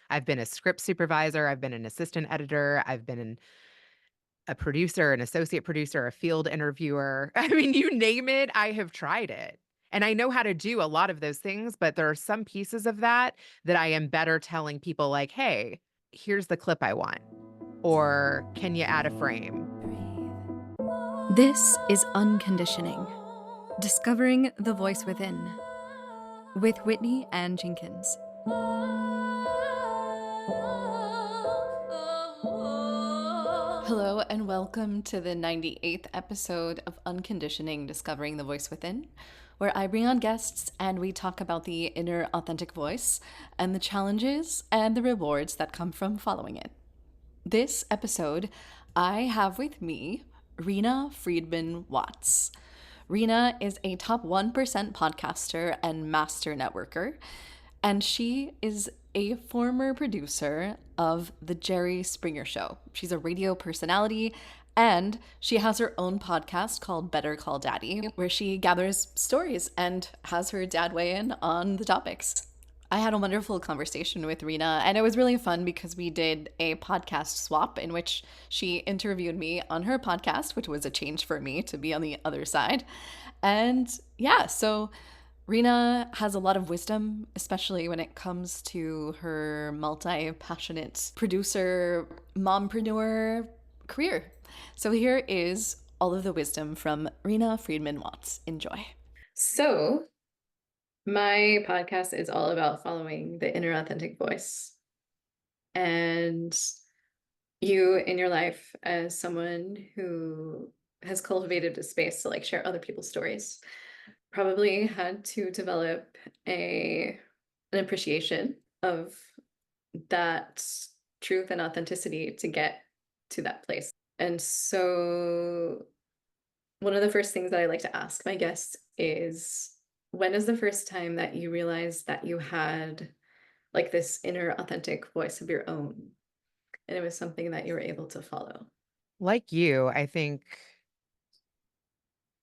I've been a script supervisor, I've been an assistant editor, I've been a producer, an associate producer, a field interviewer. I mean, you name it, I have tried it. And I know how to do a lot of those things, but there are some pieces of that that I am better telling people like, "Hey, here's the clip I want," or "Can you add a frame?" This is Unconditioning, Discovering the Voice Within, with Whitney and Jenkins. Hello, and welcome to the 98th episode of Unconditioning, Discovering the Voice Within, where I bring on guests and we talk about the inner authentic voice and the challenges and the rewards that come from following it. This episode, I have with me Reena Friedman Watts. Reena is a top 1% podcaster and master networker, and she is a former producer of The Jerry Springer Show. She's a radio personality, and she has her own podcast called Better Call Daddy, where she gathers stories and has her dad weigh in on the topics. I had a wonderful conversation with Reena, and it was really fun because we did a podcast swap in which she interviewed me on her podcast, which was a change for me to be on the other side. And yeah, so Reena has a lot of wisdom, especially when it comes to her multi-passionate producer, mompreneur career. So here is all of the wisdom from Reena Friedman Watts. Enjoy. So, my podcast is all about following the inner authentic voice. And you in your life as someone who has cultivated a space to like share other people's stories probably had to develop an appreciation of that truth and authenticity to get to that place. And so one of the first things that I like to ask my guests is, when is the first time that you realized that you had like this inner authentic voice of your own and it was something that you were able to follow? Like you, I think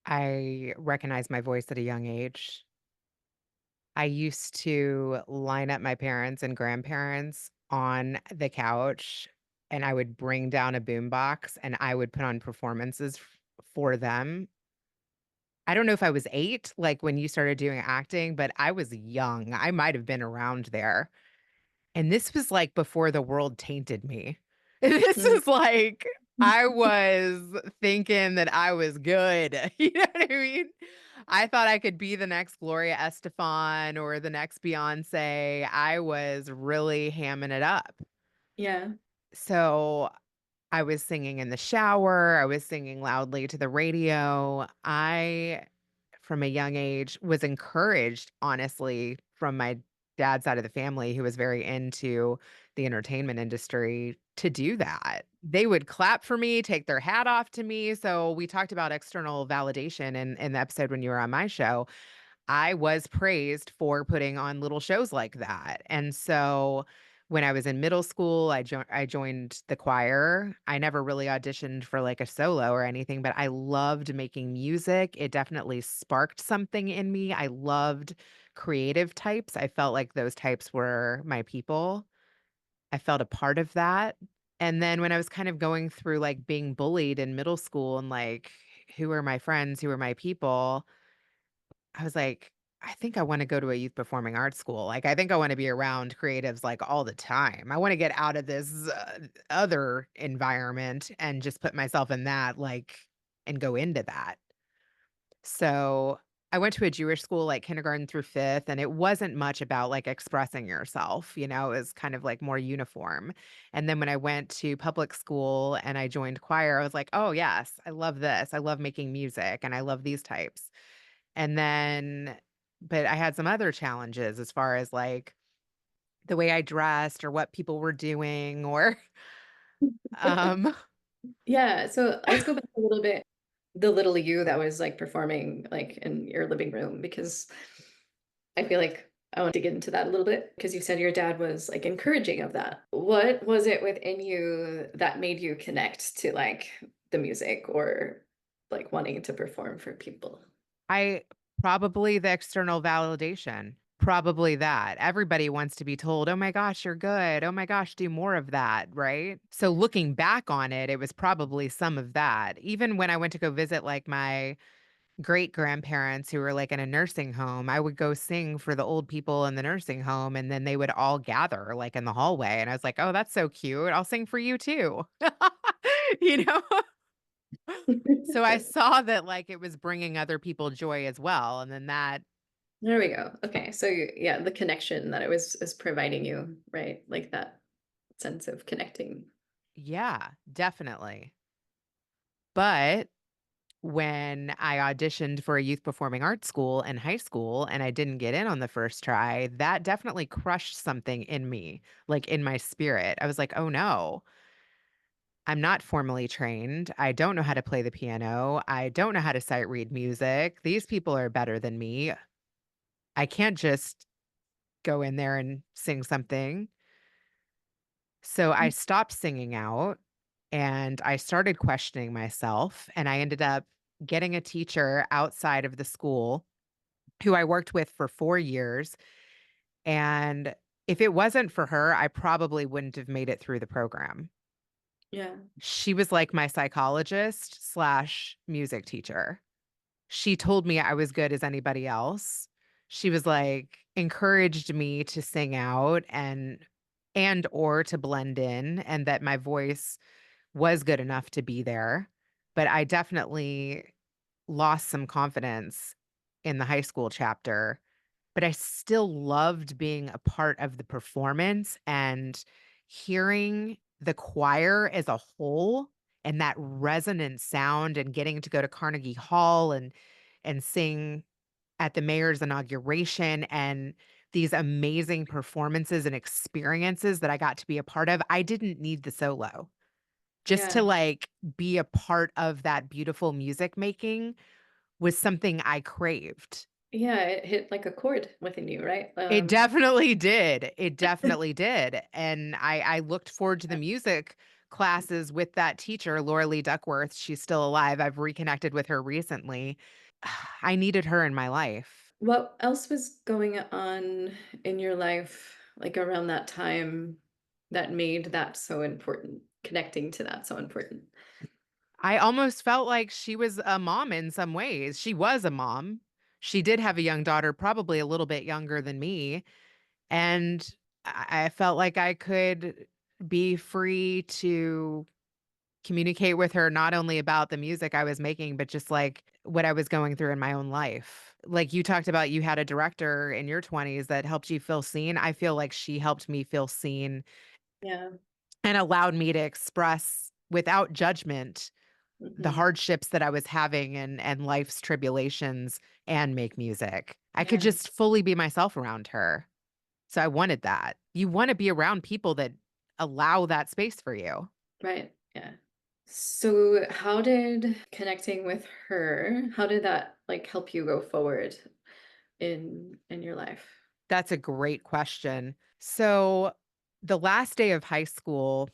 I recognized my voice at a young age. I used to line up my parents and grandparents on the couch, and I would bring down a boombox, and I would put on performances for them. I don't know if I was 8, like, when you started doing acting, but I was young. I might have been around there. And this was, like, before the world tainted me. This Mm. is like, I was thinking that I was good, you know what I mean? I thought I could be the next Gloria Estefan or the next Beyoncé. I was really hamming it up. Yeah. So, I was singing in the shower, I was singing loudly to the radio. I, from a young age, was encouraged, honestly, from my dad's side of the family, who was very into the entertainment industry, to do that. They would clap for me, take their hat off to me. So we talked about external validation in the episode when you were on my show. I was praised for putting on little shows like that. And so when I was in middle school, I joined the choir. I never really auditioned for like a solo or anything, but I loved making music. It definitely sparked something in me. I loved creative types. I felt like those types were my people. I felt a part of that. And then when I was kind of going through like being bullied in middle school and like, who are my friends? Who are my people? I was like, I think I wanna go to a youth performing arts school. Like, I think I wanna be around creatives, like, all the time. I wanna get out of this, other environment and just put myself in that, like, and go into that. So, I went to a Jewish school, like, kindergarten through 5th, and it wasn't much about, like, expressing yourself, you know? It was kind of, like, more uniform. And then when I went to public school and I joined choir, I was like, "Oh, yes. I love this. I love making music, and I love these types." And then but I had some other challenges as far as, like, the way I dressed or what people were doing or, um Yeah, so let's go back a little bit. The little you that was like performing like in your living room, because I feel like I want to get into that a little bit because you said your dad was like encouraging of that. What was it within you that made you connect to like the music or like wanting to perform for people? I probably the external validation. Probably that. Everybody wants to be told, "Oh my gosh, you're good. Oh my gosh, do more of that," right? So looking back on it, it was probably some of that. Even when I went to go visit, like, my great-grandparents who were, like, in a nursing home, I would go sing for the old people in the nursing home, and then they would all gather, like, in the hallway, and I was like, "Oh, that's so cute. I'll sing for you too." You know? So I saw that, like, it was bringing other people joy as well, and then that There we go. Okay. So yeah, the connection that it was is providing you, right? Like that sense of connecting. yeah, definitely. But when I auditioned for a youth performing arts school in high school and I didn't get in on the first try, that definitely crushed something in me, like in my spirit. I was like, oh no, I'm not formally trained. I don't know how to play the piano. I don't know how to sight read music. These people are better than me. I can't just go in there and sing something. So I stopped singing out and I started questioning myself. And I ended up getting a teacher outside of the school who I worked with for 4 years, and if it wasn't for her, I probably wouldn't have made it through the program. Yeah. She was like my psychologist slash music teacher. She told me I was good as anybody else. She was like encouraged me to sing out and or to blend in and that my voice was good enough to be there. But I definitely lost some confidence in the high school chapter, but I still loved being a part of the performance and hearing the choir as a whole and that resonant sound and getting to go to Carnegie Hall and sing at the mayor's inauguration and these amazing performances and experiences that I got to be a part of. I didn't need the solo. Just to, Yeah. like, be a part of that beautiful music making was something I craved. Yeah. It hit like a chord within you, right? It definitely did. It definitely did, and I looked forward to the music classes with that teacher, Laura Lee Duckworth. She's still alive. I've reconnected with her recently. I needed her in my life. What else was going on in your life, like around that time, that made that so important? Connecting to that so important. I almost felt like she was a mom in some ways. She was a mom. She did have a young daughter, probably a little bit younger than me, and I felt like I could be free to communicate with her not only about the music I was making, but just, like, what I was going through in my own life. Like, you talked about you had a director in your 20s that helped you feel seen. I feel like she helped me feel seen Yeah. and allowed me to express without judgment the Hmm. hardships that I was having and life's tribulations and make music. I could Yeah. just fully be myself around her. So I wanted that. You wanna be around people that allow that space for you. Right. Yeah. So how did connecting with her, how did that like help you go forward in your life? That's a great question. So, the last day of high school,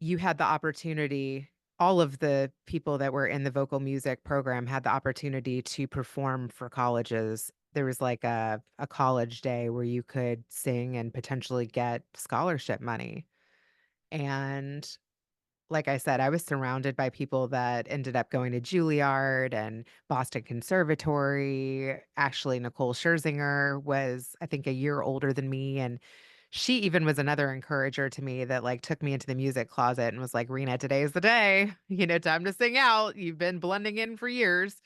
you had the opportunity all of the people that were in the vocal music program had the opportunity to perform for colleges. There was like a college day where you could sing and potentially get scholarship money. And like I said, I was surrounded by people that ended up going to Juilliard and Boston Conservatory. Actually, Nicole Scherzinger was, I think, a year older than me. And she even was another encourager to me that like took me into the music closet and was like, Rena, today is the day. Time to sing out. You've been blending in for years.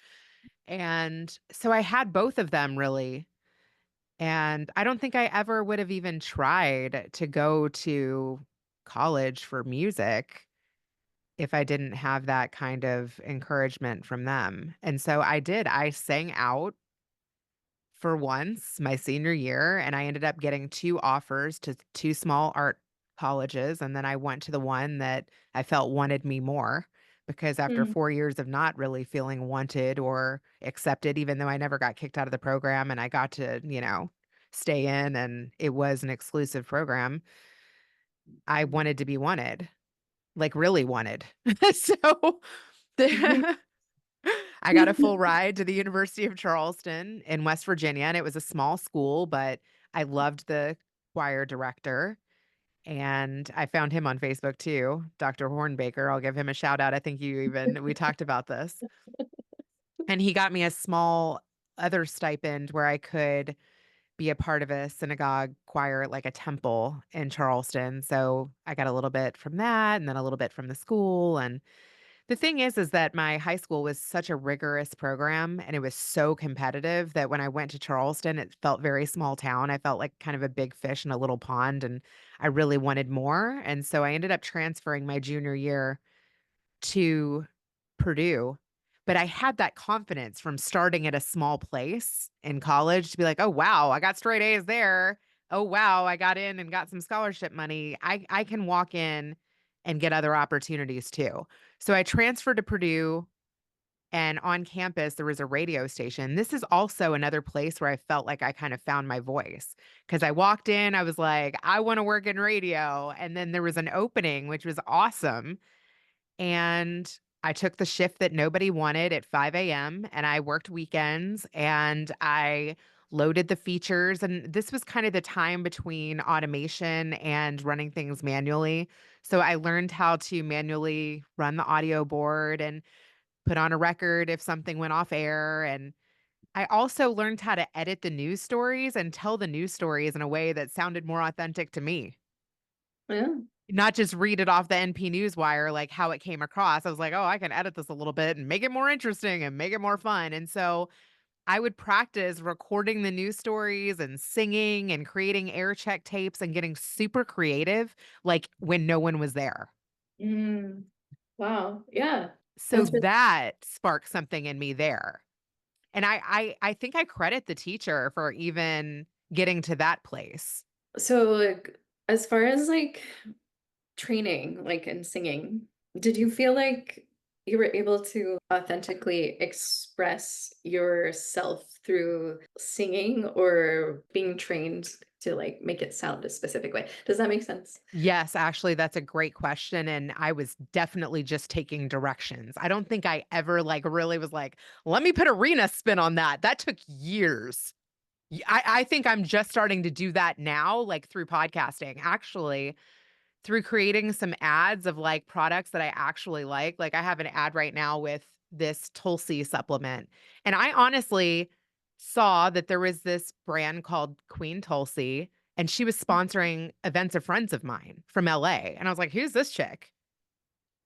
And so I had both of them really. And I don't think I ever would have even tried to go to college for music if I didn't have that kind of encouragement from them. And so I did. I sang out for once my senior year, and I ended up getting 2 offers to 2 small art colleges, and then I went to the one that I felt wanted me more because after Mm. 4 years of not really feeling wanted or accepted, even though I never got kicked out of the program and I got to, stay in and it was an exclusive program, I wanted to be wanted. Like, really wanted. So, Mhm. I got a full ride to the University of Charleston in West Virginia, and it was a small school, but I loved the choir director, and I found him on Facebook too, Dr. Hornbaker. I'll give him a shout out. I think we talked about this. And he got me a small other stipend where I could be a part of a synagogue choir at like a temple in Charleston. So I got a little bit from that and then a little bit from the school. And the thing is that my high school was such a rigorous program and it was so competitive that when I went to Charleston, it felt very small town. I felt like kind of a big fish in a little pond and I really wanted more. And so I ended up transferring my junior year to Purdue, but I had that confidence from starting at a small place in college to be like, "Oh, wow, I got straight A's there. Oh, wow, I got in and got some scholarship money. I can walk in and get other opportunities too." So I transferred to Purdue, and on campus, there was a radio station. This is also another place where I felt like I kind of found my voice because I walked in, I was like, "I wanna work in radio," and then there was an opening, which was awesome, and I took the shift that nobody wanted at 5 AM, and I worked weekends, and I loaded the features, and this was kind of the time between automation and running things manually. So I learned how to manually run the audio board and put on a record if something went off air, and I also learned how to edit the news stories and tell the news stories in a way that sounded more authentic to me. Yeah. Not just read it off the NP Newswire, like, how it came across. I was like, "Oh, I can edit this a little bit and make it more interesting and make it more fun." And so, I would practice recording the news stories and singing and creating air check tapes and getting super creative, like, when no one was there. Mm, wow. Yeah. So That's really that sparked something in me there. And I think I credit the teacher for even getting to that place. so like as far as like training, like in singing, did you feel like you were able to authentically express yourself through singing or being trained to like make it sound a specific way? Does that make sense? Yes, actually, that's a great question, and I was definitely just taking directions. I don't think I ever, like, really was like, "Let me put arena spin on that." That took years. I think I'm just starting to do that now, like, through podcasting. Actually, through creating some ads of, like, products that I actually like. Like, I have an ad right now with this Tulsi supplement, and I honestly saw that there was this brand called Queen Tulsi, and she was sponsoring events of friends of mine from LA, and I was like, "Who's this chick?"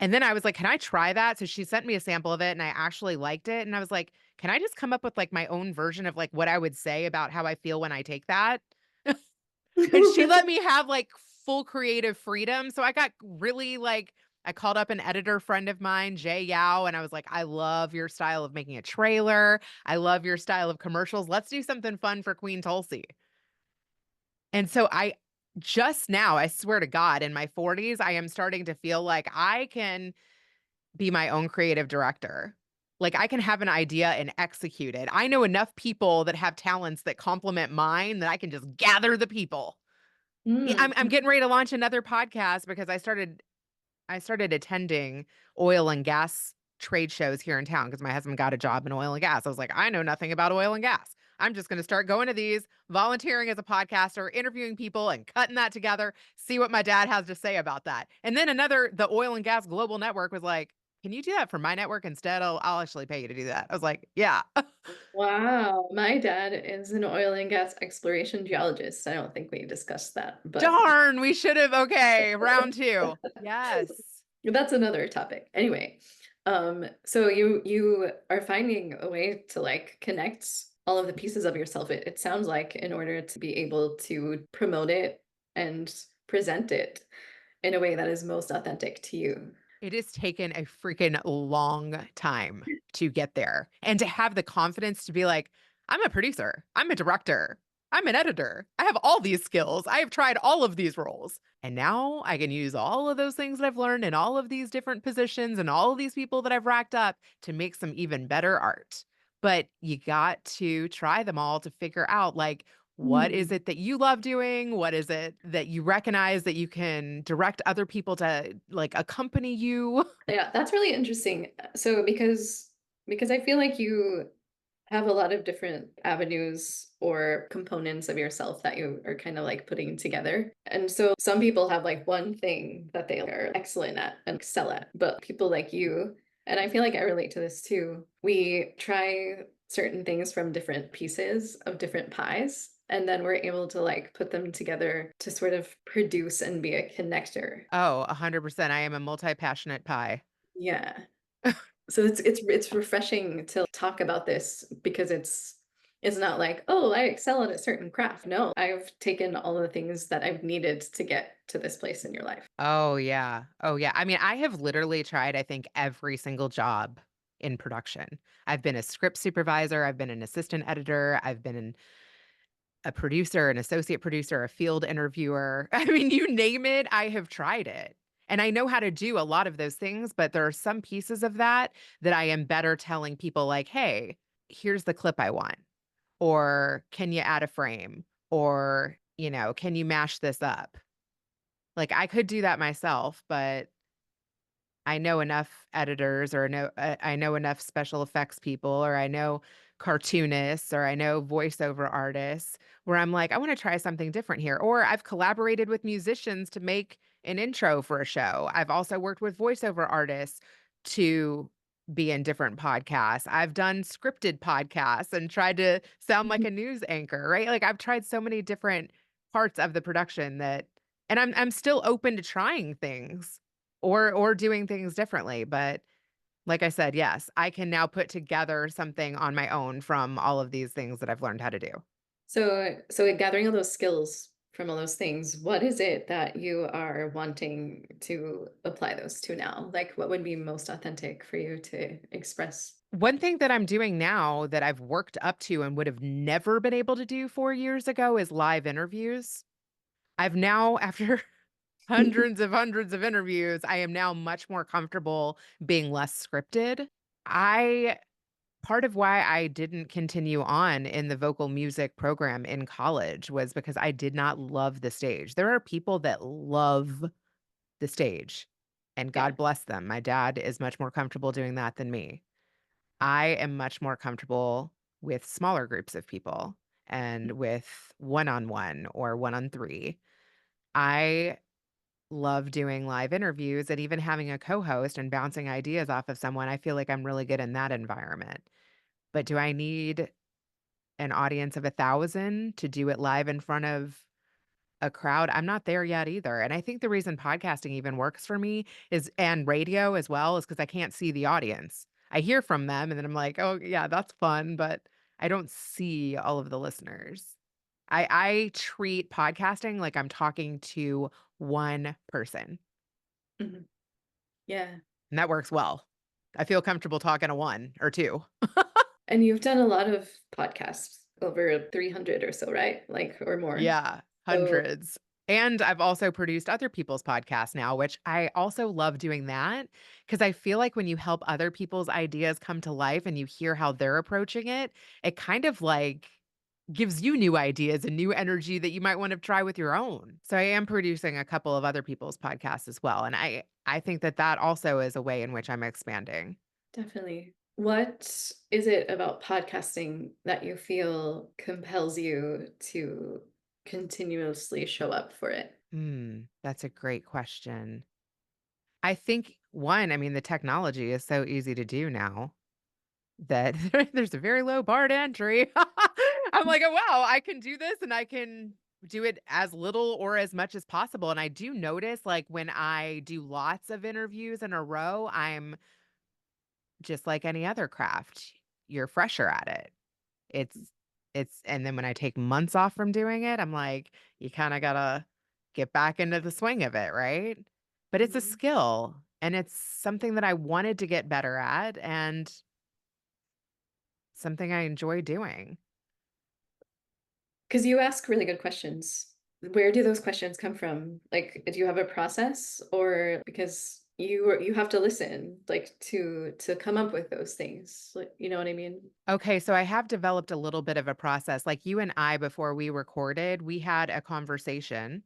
And then I was like, "Can I try that?" So she sent me a sample of it, and I actually liked it, and I was like, "Can I just come up with, like, my own version of, like, what I would say about how I feel when I take that?" And she let me have, like, full creative freedom, so I got really, like I called up an editor friend of mine, Jay Yao, and I was like, "I love your style of making a trailer. I love your style of commercials. Let's do something fun for Queen Tulsi." And so I just now, I swear to God, in my 40s, I am starting to feel like I can be my own creative director. Like, I can have an idea and execute it. I know enough people that have talents that complement mine that I can just gather the people. Yeah, Mm, I'm getting ready to launch another podcast because I started attending oil and gas trade shows here in town because my husband got a job in oil and gas. I was like, "I know nothing about oil and gas. I'm just gonna start going to these, volunteering as a podcaster, interviewing people, and cutting that together, see what my dad has to say about that." And then the Oil and Gas Global Network was like, "Can you do that for my network instead? I'll actually pay you to do that." I was like, "Yeah." wow. My dad is an oil and gas exploration geologist. I don't think we discussed that, but Darn, we should have okay, round 2. Yes. that's another topic. Anyway, so you are finding a way to like connect all of the pieces of yourself. It sounds like in order to be able to promote it and present it in a way that is most authentic to you. It has taken a freaking long time to get there and to have the confidence to be like, I'm a producer, I'm a director, I'm an editor. I have all these skills. I have tried all of these roles. And now I can use all of those things that I've learned in all of these different positions and all of these people that I've racked up to make some even better art. But you got to try them all to figure out like what is Hmm. it that you love doing? What is it that you recognize that you can direct other people to, like, accompany you? Yeah, that's really interesting. So because Because I feel like you have a lot of different avenues or components of yourself that you are kind of like putting together. And so some people have like one thing that they are excellent at and excel at, but people like you, and I feel like I relate to this too, we try certain things from different pieces of different pies. And then we're able to like put them together to sort of produce and be a connector. Oh, 100%. I am a multi-passionate pie. Yeah. So it's refreshing to talk about this because it's not like, "Oh, I excel at a certain craft." No, I've taken all of the things that I've needed to get to this place in your life. Oh, yeah. Oh, yeah. I mean, I have literally tried, I think, every single job in production. I've been a script supervisor, I've been an assistant editor, I've been a producer, an associate producer, a field interviewer. I mean, you name it, I have tried it. And I know how to do a lot of those things, but there are some pieces of that that I am better telling people like, "Hey, here's the clip I want." Or, "Can you add a frame?" Or, "Can you mash this up?" Like, I could do that myself, but I know enough editors or I know enough special effects people or I know cartoonists or I know voiceover artists where I'm like, I want to try something different here. Or I've collaborated with musicians to make an intro for a show. I've also worked with voiceover artists to be in different podcasts. I've done scripted podcasts and tried to sound like Mhm. a news anchor, right? Like I've tried so many different parts of the production that and I'm still open to trying things or doing things differently, but like I said, yes, I can now put together something on my own from all of these things that I've learned how to do. So in gathering all those skills from all those things, what is it that you are wanting to apply those to now? Like, what would be most authentic for you to express? One thing that I'm doing now that I've worked up to and would have never been able to do 4 years ago is live interviews. I've now after hundreds of interviews, I am now much more comfortable being less scripted. I Part of why I didn't continue on in the vocal music program in college was because I did not love the stage. There are people that love the stage, and Yeah. God bless them. My dad is much more comfortable doing that than me. I am much more comfortable with smaller groups of people and with one-on-one or one-on-three. I love doing live interviews and even having a co-host and bouncing ideas off of someone. I feel like I'm really good in that environment. But do I need an audience of 1,000 to do it live in front of a crowd? I'm not there yet either, and I think the reason podcasting even works for me is and radio as well is because I can't see the audience. I hear from them, and then I'm like, "Oh, yeah, that's fun," but I don't see all of the listeners. I treat podcasting like I'm talking to one person, Mhm. Yeah. and that works well. I feel comfortable talking to 1 or 2. And you've done a lot of podcasts, over 300 or so, right? Like, or more. Yeah, So hundreds. And I've also produced other people's podcasts now, which I also love doing that because I feel like when you help other people's ideas come to life and you hear how they're approaching it, it kind of like gives you new ideas and new energy that you might want to try with your own. So I am producing a couple of other people's podcasts as well, and I think that that also is a way in which I'm expanding. definitely. What is it about podcasting that you feel compels you to continuously show up for it? That's a great question. I think one, I mean, the technology is so easy to do now. That there's a very low bar to entry. I'm like, "Oh, wow, I can do this and I can do it as little or as much as possible." And I do notice, like, when I do lots of interviews in a row, I'm just like any other craft. You're fresher at it. It's and then when I take months off from doing it, I'm like, you kinda gotta get back into the swing of it, right? But it's a Mhm. skill, and it's something that I wanted to get better at and something I enjoy doing. 'Cause you ask really good questions. Where do those questions come from? Like, do you have a process or because you have to listen, like, to come up with those things, like, you know what I mean? Okay, so I have developed a little bit of a process. Like you and I, before we recorded, we had a conversation.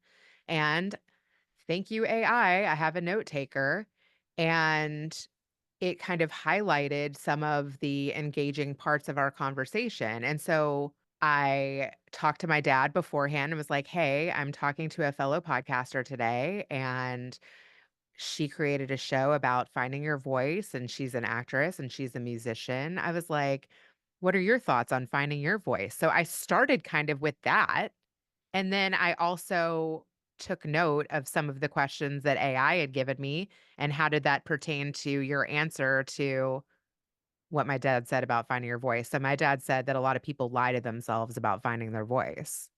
And thank you, AI. I have a note taker. And it kind of highlighted some of the engaging parts of our conversation. And so I talked to my dad beforehand and was like, "Hey, I'm talking to a fellow podcaster today, and she created a show about finding your voice, and she's an actress and she's a musician." I was like, "What are your thoughts on finding your voice?" So I started kind of with that. And then I also took note of some of the questions that AI had given me, and how did that pertain to your answer to what my dad said about finding your voice. So my dad said that a lot of people lie to themselves about finding their voice,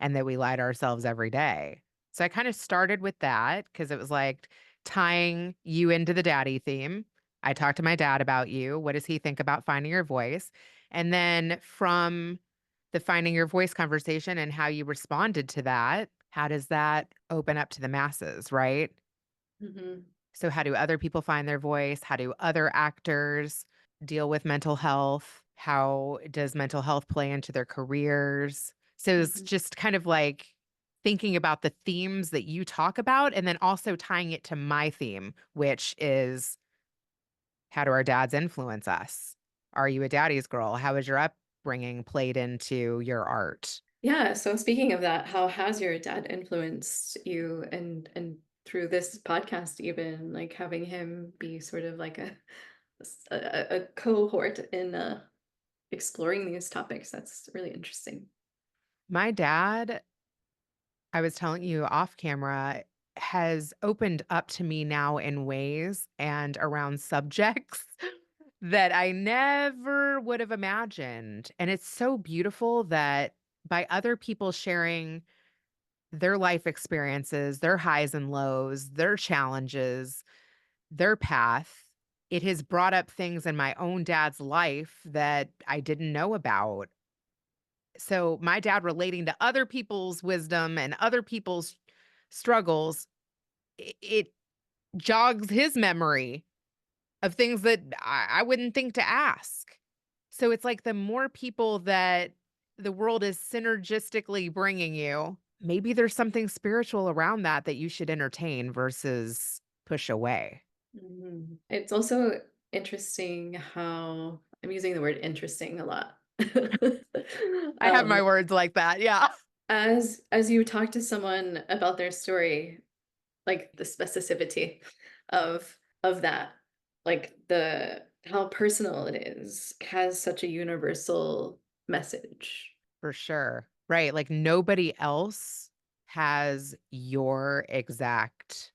and that we lie to ourselves every day. So I kind of started with that because it was like tying you into the daddy theme. I talked to my dad about you. What does he think about finding your voice? And then from the finding your voice conversation and how you responded to that, how does that open up to the masses, right? Hmm. So, how do other people find their voice? How do other actors deal with mental health? How does mental health play into their careers? So, it's Hmm. just kind of like thinking about the themes that you talk about and then also tying it to my theme, which is how do our dads influence us? Are you a daddy's girl? How has your upbringing played into your art? Yeah. So speaking of that, how has your dad influenced you and through this podcast, even like having him be sort of like a cohort in exploring these topics? That's really interesting. My dad, I was telling you off camera, has opened up to me now in ways and around subjects that I never would have imagined. And it's so beautiful that by other people sharing their life experiences, their highs and lows, their challenges, their path, it has brought up things in my own dad's life that I didn't know about. So my dad relating to other people's wisdom and other people's struggles, it jogs his memory of things that I wouldn't think to ask. So it's like the more people that the world is synergistically bringing you, maybe there's something spiritual around that that you should entertain versus push away. Mhm. It's also interesting how I'm using the word interesting a lot. I have Um, my words like that. Yeah, as you talk to someone about their story, like the specificity of that, like the how personal it is, has such a universal message. for sure. Right. Like nobody else has your exact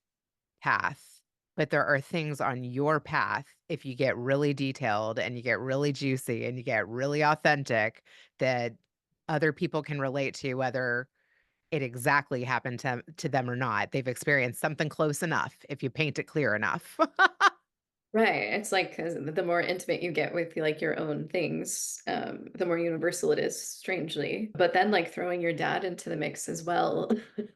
path, but there are things on your path, if you get really detailed and you get really juicy and you get really authentic, that other people can relate to, whether it exactly happened to them or not. They've experienced something close enough if you paint it clear enough. Right, it's like, 'cause the more intimate you get with, like, your own things, the more universal it is, strangely. But then, like, throwing your dad into the mix as well,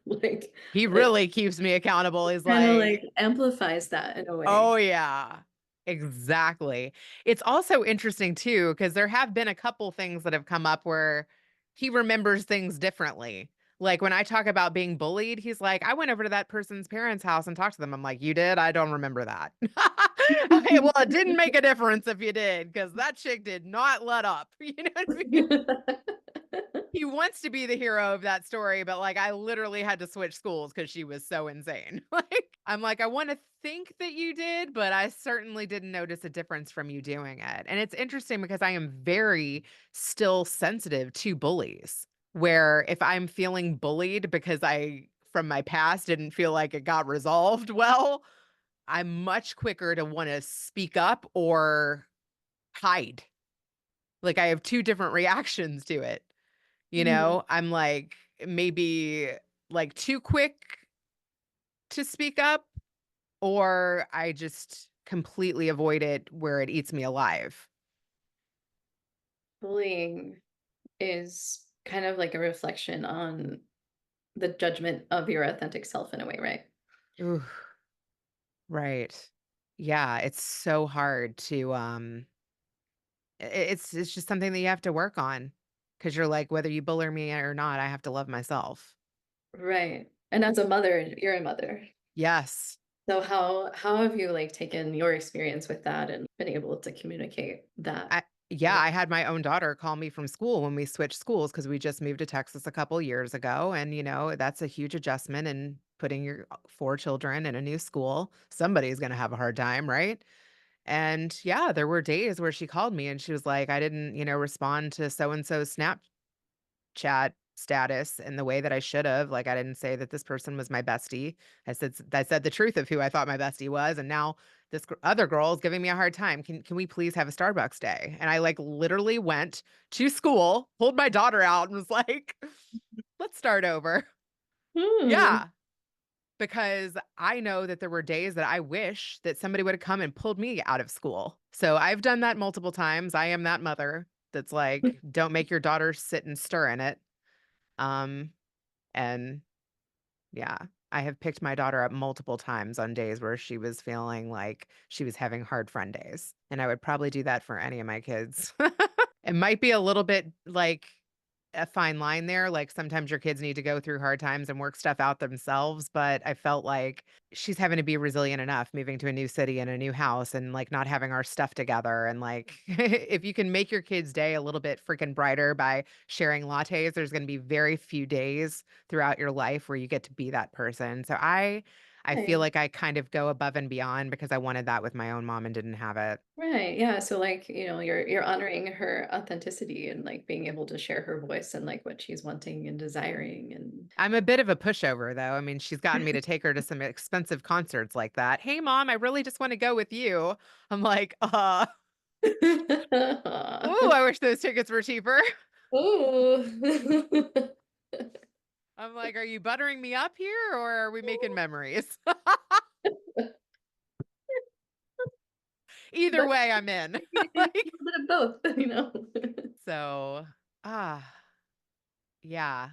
like, He it really keeps me accountable. He's kinda, like, like, amplifies that in a "Oh, way. yeah." Exactly. It's also interesting too, because there have been a couple things that have come up where he remembers things differently. Like, when I talk about being bullied, he's like, "I went over to that person's parents' house and talked to them." I'm like, "You did? I don't remember that." Okay, well, it didn't make a difference if you did, because that chick did not let up. You know what I mean? He wants to be the hero of that story, but, like, I literally had to switch schools because she was so insane. Like, I'm like, "I wanna think that you did, but I certainly didn't notice a difference from you doing it." And it's interesting because I am very still sensitive to bullies, where if I'm feeling bullied because I, from my past, didn't feel like it got resolved well, I'm much quicker to wanna speak up or hide. Like, I have 2 different reactions to it. You Mhm. know, I'm like maybe like too quick to speak up, or I just completely avoid it where it eats me alive. Bullying is kind of like a reflection on the judgment of your authentic self in a way, right? Ooh, right. Yeah, it's so hard to it's just something that you have to work on, because you're like, whether you bully me or not, I have to love myself. Right, and as a mother, you're a mother. Yes. So how have you, like, taken your experience with that and been able to communicate that? Yeah, I had my own daughter call me from school when we switched schools because we just moved to Texas a couple years ago, and, that's a huge adjustment in putting your 4 children in a new school. Somebody's gonna have a hard time, right? And, yeah, there were days where she called me and she was like, "I didn't, respond to so and so's Snapchat status in the way that I should have. Like, I didn't say that this person was my bestie. I said the truth of who I thought my bestie was, and now this other girl is giving me a hard time. Can we please have a Starbucks day?" And I like literally went to school, pulled my daughter out, and was like, "Let's start over." Hmm. Yeah, because I know that there were days that I wish that somebody would have come and pulled me out of school. So I've done that multiple times. I am that mother that's like, "Don't make your daughter sit and stir in it." Um, and yeah, I have picked my daughter up multiple times on days where she was feeling like she was having hard friend days, and I would probably do that for any of my kids. It might be a little bit like a fine line there, like, sometimes your kids need to go through hard times and work stuff out themselves, but I felt like she's having to be resilient enough moving to a new city and a new house and, like, not having our stuff together, and, like, if you can make your kid's day a little bit freaking brighter by sharing lattes, there's gonna be very few days throughout your life where you get to be that person. So I feel Right. like I kind of go above and beyond because I wanted that with my own mom and didn't have it. Right. Yeah. So like, you're honoring her authenticity and like being able to share her voice and like what she's wanting and desiring and I'm a bit of a pushover, though. I mean, she's gotten me to take her to some expensive concerts like that. "Hey, mom, I really just wanna go with you." I'm like, ooh, I wish those tickets were cheaper." Ooh. I'm like, "Are you buttering me up here, or are we making memories?" Either But way, I'm in. maybe a Like, little bit of both. so, ah, yeah.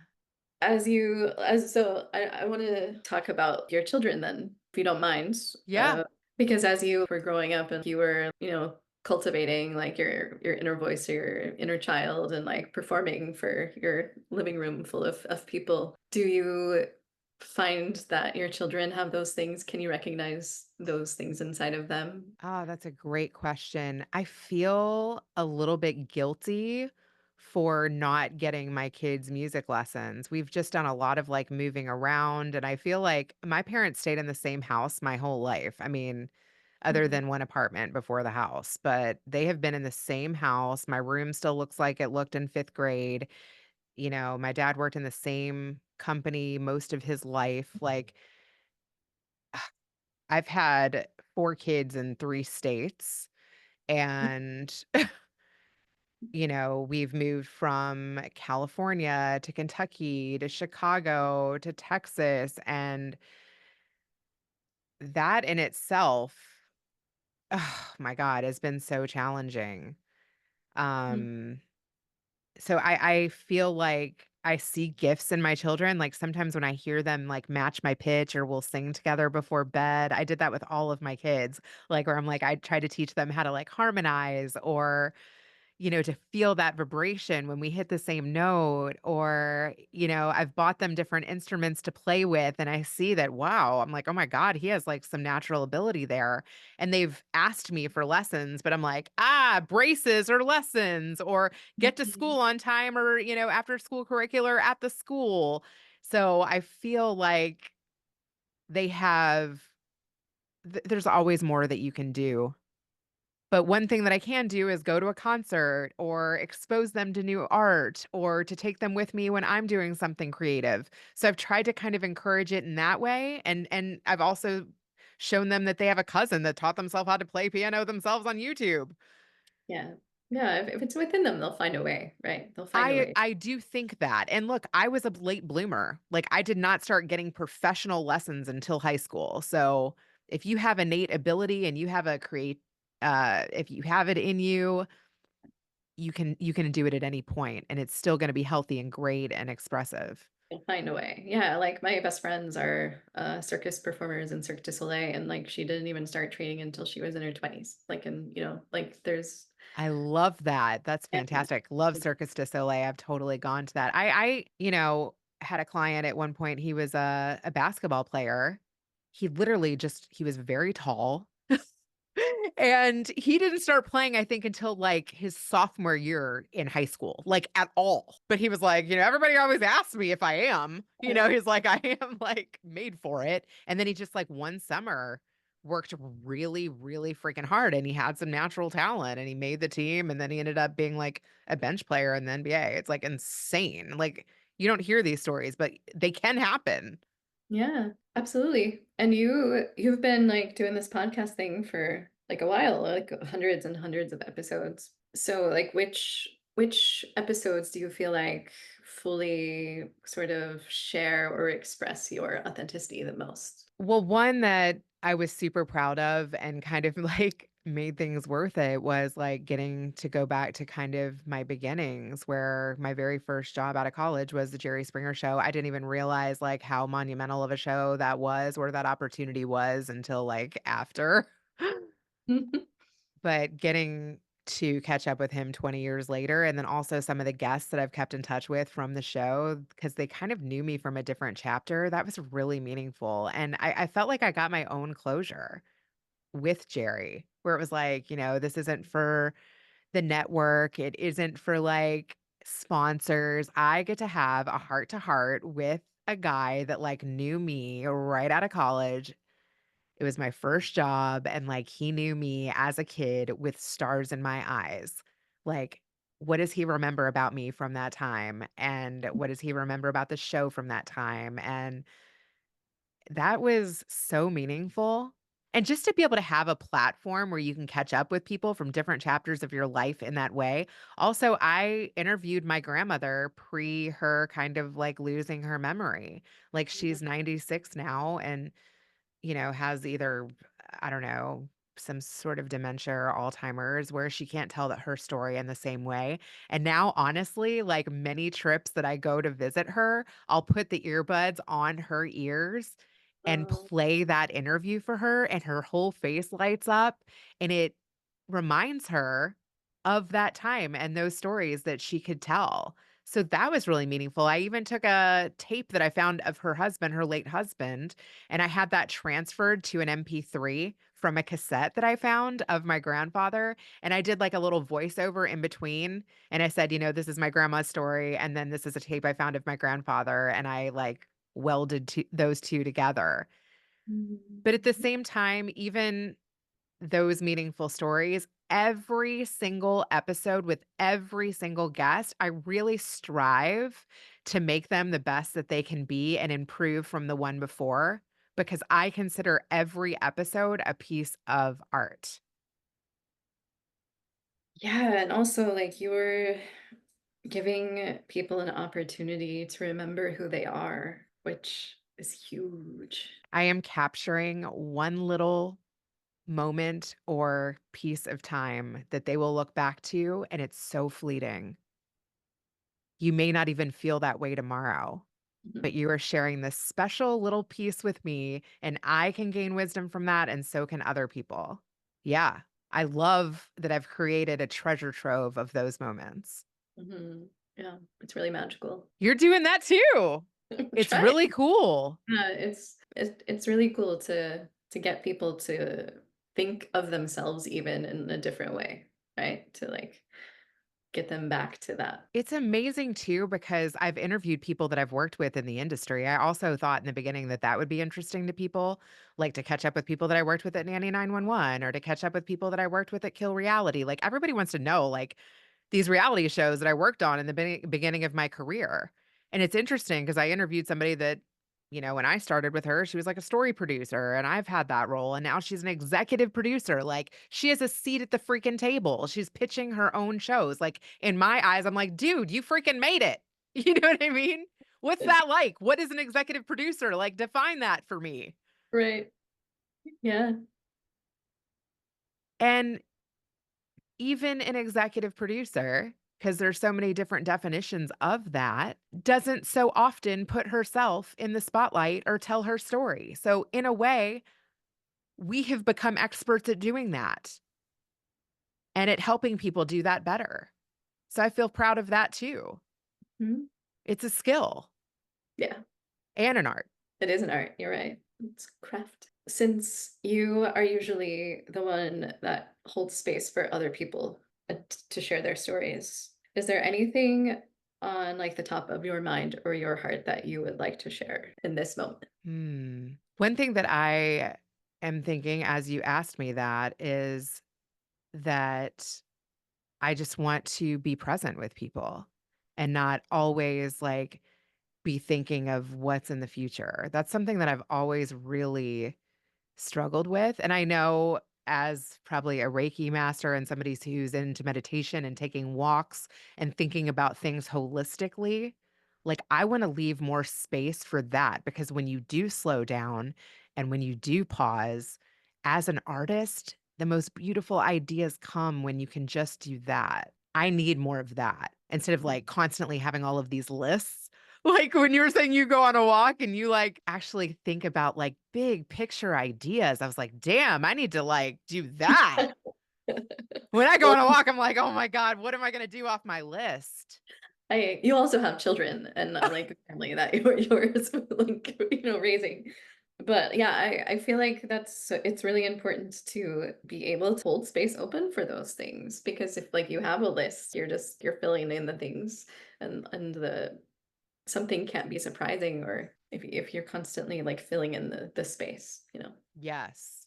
I want to talk about your children then, if you don't mind. Yeah. Uh, because as you were growing up and you were, cultivating like your inner voice, your inner child, and like performing for your living room full of people, do you find that your children have those things? Can you recognize those things inside of them? Oh, that's a great question. I feel a little bit guilty for not getting my kids music lessons. We've just done a lot of like moving around, and I feel like my parents stayed in the same house my whole life. I mean, other Mhm. than one apartment before the house, but they have been in the same house. My room still looks like it looked in 5th grade. My dad worked in the same company most of his life. Like, I've had 4 kids in 3 states, and we've moved from California to Kentucky to Chicago to Texas, and that in itself, oh my god, has been so challenging. Mhm. Um, so I feel like I see gifts in my children, like, sometimes when I hear them, like, match my pitch or we'll sing together before bed. I did that with all of my kids, like, where I'm like, I try to teach them how to, like, harmonize or to feel that vibration when we hit the same note, or, I've bought them different instruments to play with and I see that, wow, I'm like, "Oh my god, he has like some natural ability there." And they've asked me for lessons, but I'm like, braces or lessons or get to Mhm. school on time or, after school curricular at the school. So I feel like they have there's always more that you can do, but one thing that I can do is go to a concert or expose them to new art or to take them with me when I'm doing something creative. So I've tried to kind of encourage it in that way, and I've also shown them that they have a cousin that taught themselves how to play piano themselves on YouTube. Yeah. Yeah. If it's within them, they'll find a way, right? They'll find a I way. I do think that. And look, I was a late bloomer. Like, I did not start getting professional lessons until high school. So if you have innate ability and you have if you have it in you, you can do it at any point, and it's still gonna be healthy and great and expressive. You'll find a way. Yeah, like, my best friends are, circus performers in Cirque du Soleil, and, like, she didn't even start training until she was in her 20s. Like, and, like, there's I love that. That's yeah. fantastic. Love Circus du Soleil. I've totally gone to that. I had a client at one point, he was a basketball player, he literally just he was very tall. And he didn't start playing, I think, until, like, his sophomore year in high school, like, at all. But he was like, "Everybody always asks me if I am." He's like, "I am, like, made for it." And then he just, like, one summer worked really, really freaking hard, and he had some natural talent, and he made the team, and then he ended up being, like, a bench player in the NBA. It's, like, insane. Like, you don't hear these stories, but they can happen. Yeah, absolutely. And you've been like doing this podcast thing for like a while, like hundreds and hundreds of episodes. So like which episodes do you feel like fully sort of share or express your authenticity the most? Well, one that I was super proud of and kind of like made things worth it was like getting to go back to kind of my beginnings where my very first job out of college was the Jerry Springer show. I didn't even realize like how monumental of a show that was or that opportunity was until like after. But getting to catch up with him 20 years later, and then also some of the guests that I've kept in touch with from the show, because they kind of knew me from a different chapter, that was really meaningful, and I felt like I got my own closure with Jerry, where it was like, this isn't for the network, it isn't for, like, sponsors. I get to have a heart to heart with a guy that, like, knew me right out of college. It was my first job, and, like, he knew me as a kid with stars in my eyes. Like, what does he remember about me from that time? And what does he remember about the show from that time? And that was so meaningful. And just to be able to have a platform where you can catch up with people from different chapters of your life in that way. Also, I interviewed my grandmother pre her kind of, like, losing her memory. Like, she's 96 now, and has either, I don't know, some sort of dementia or Alzheimer's where she can't tell that her story in the same way. And now, honestly, like many trips that I go to visit her, I'll put the earbuds on her ears and Oh. play that interview for her, and her whole face lights up. And it reminds her of that time and those stories that she could tell. So that was really meaningful. I even took a tape that I found of her husband, her late husband, and I had that transferred to an MP3 from a cassette that I found of my grandfather, and I did, like, a little voiceover in between, and I said, "This is my grandma's story, and then this is a tape I found of my grandfather," and I, like, welded those 2 together. But at the Mhm. same time, even those meaningful stories, every single episode with every single guest, I really strive to make them the best that they can be and improve from the one before, because I consider every episode a piece of art. Yeah, and also like you're giving people an opportunity to remember who they are, which is huge. I am capturing one little moment or piece of time that they will look back to, and it's so fleeting. You may not even feel that way tomorrow, Mhm. but you are sharing this special little piece with me, and I can gain wisdom from that, and so can other people. Yeah, I love that I've created a treasure trove of those moments. Mhm. Yeah, it's really magical. You're doing that too. It's Try. really cool. Yeah, it's really cool to get people to think of themselves even in a different way, right? To like get them back to that. It's amazing too because I've interviewed people that I've worked with in the industry. I also thought in the beginning that that would be interesting to people, like to catch up with people that I worked with at Nanny 911 or to catch up with people that I worked with at Kill Reality. Like everybody wants to know, like, these reality shows that I worked on in the beginning of my career. And it's interesting because I interviewed somebody that, when I started with her, she was like a story producer, and I've had that role. And now she's an executive producer. Like she has a seat at the freaking table. She's pitching her own shows. Like in my eyes, I'm like, dude, you freaking made it. You know what I mean? What's It's that like? What is an executive producer? Like, define that for me. right. Yeah. And even an executive producer, because there's so many different definitions of that, doesn't so often put herself in the spotlight or tell her story. So, in a way, we have become experts at doing that and at helping people do that better. So, I feel proud of that too. Mhm. It's a skill Yeah. and an art. It is an art. You're right. It's craft. Since you are usually the one that holds space for other people to share their stories, is there anything on like the top of your mind or your heart that you would like to share in this moment? One thing that I am thinking as you asked me that is that I just want to be present with people and not always like be thinking of what's in the future. That's something that I've always really struggled with. And I know as probably a Reiki master and somebody who's into meditation and taking walks and thinking about things holistically, like I want to leave more space for that because when you do slow down and when you do pause as an artist, the most beautiful ideas come when you can just do that. I need more of that instead of like constantly having all of these lists. Like, when you were saying you go on a walk and you, like, actually think about, like, big picture ideas, I was like, "Damn, I need to, like, do that." When I go Well, on a walk, I'm like, "Oh my god, what am I gonna do off my list?" I you also have children and like a family that yours like raising. But yeah, I feel like it's really important to be able to hold space open for those things because if like you have a list, you're filling in the things and the something can't be surprising or if you're constantly like filling in the space. Yes.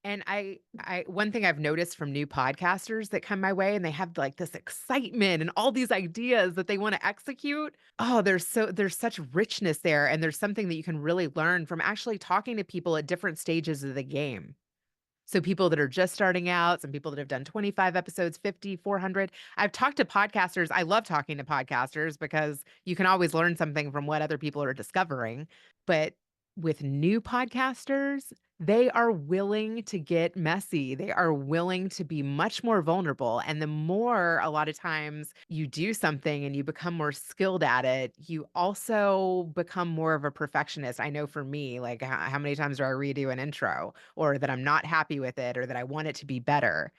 And I one thing I've noticed from new podcasters that come my way and they have, like, this excitement and all these ideas that they wanna execute. Oh, there's such richness there, and there's something that you can really learn from actually talking to people at different stages of the game. So people that are just starting out, some people that have done 25 episodes, 50, 400. I've talked to podcasters. I love talking to podcasters because you can always learn something from what other people are discovering. But with new podcasters, they are willing to get messy. They are willing to be much more vulnerable. And the more a lot of times you do something and you become more skilled at it, you also become more of a perfectionist. I know for me, like how many times do I redo an intro or that I'm not happy with it or that I want it to be better?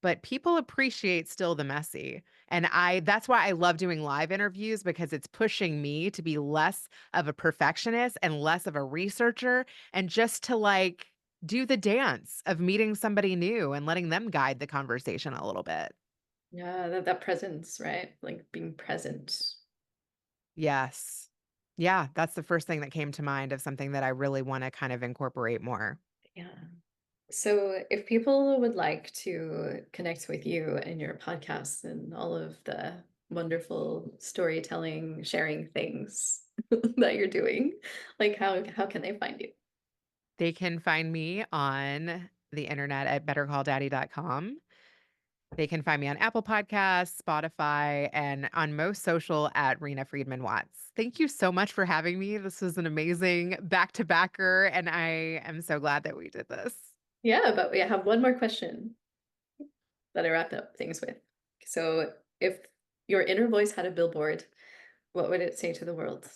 But people appreciate still the messy. And that's why I love doing live interviews because it's pushing me to be less of a perfectionist and less of a researcher and just to like do the dance of meeting somebody new and letting them guide the conversation a little bit. Yeah, that presence, right? Like being present. Yes. Yeah, that's the first thing that came to mind of something that I really want to kind of incorporate more. Yeah. So, if people would like to connect with you and your podcasts and all of the wonderful storytelling, sharing things that you're doing, like how can they find you? They can find me on the internet at bettercalldaddy.com. They can find me on Apple Podcasts, Spotify, and on most social at Reena Friedman Watts. Thank you so much for having me. This was an amazing back to backer, and I am so glad that we did this. Yeah, but we have one more question that I wrapped up things with. So, if your inner voice had a billboard, what would it say to the world?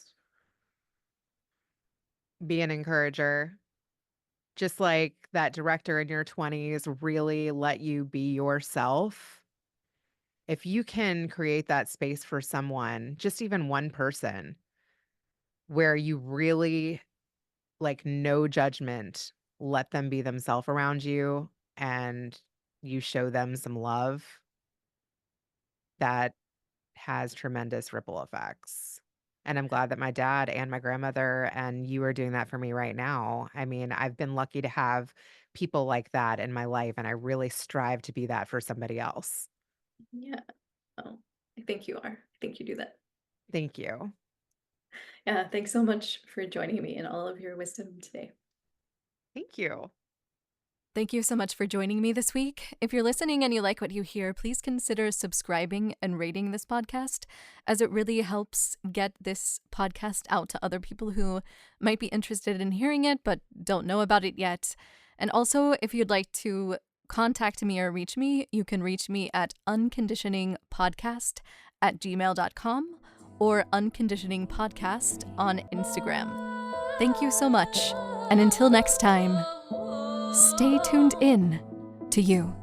Be an encourager. Just like that director in your 20s really let you be yourself. If you can create that space for someone, just even one person, where you really like no judgment, let them be themselves around you and you show them some love, that has tremendous ripple effects. And I'm glad that my dad and my grandmother and you are doing that for me right now. I mean, I've been lucky to have people like that in my life, and I really strive to be that for somebody else. Yeah. Oh, I think you are. I think you do that. Thank you. Yeah, thanks so much for joining me and all of your wisdom today. Thank you. Thank you so much for joining me this week. If you're listening and you like what you hear, please consider subscribing and rating this podcast, as it really helps get this podcast out to other people who might be interested in hearing it but don't know about it yet. And also, if you'd like to contact me or reach me, you can reach me at unconditioningpodcast@gmail.com or unconditioningpodcast on Instagram. Thank you so much. And until next time, stay tuned in to you.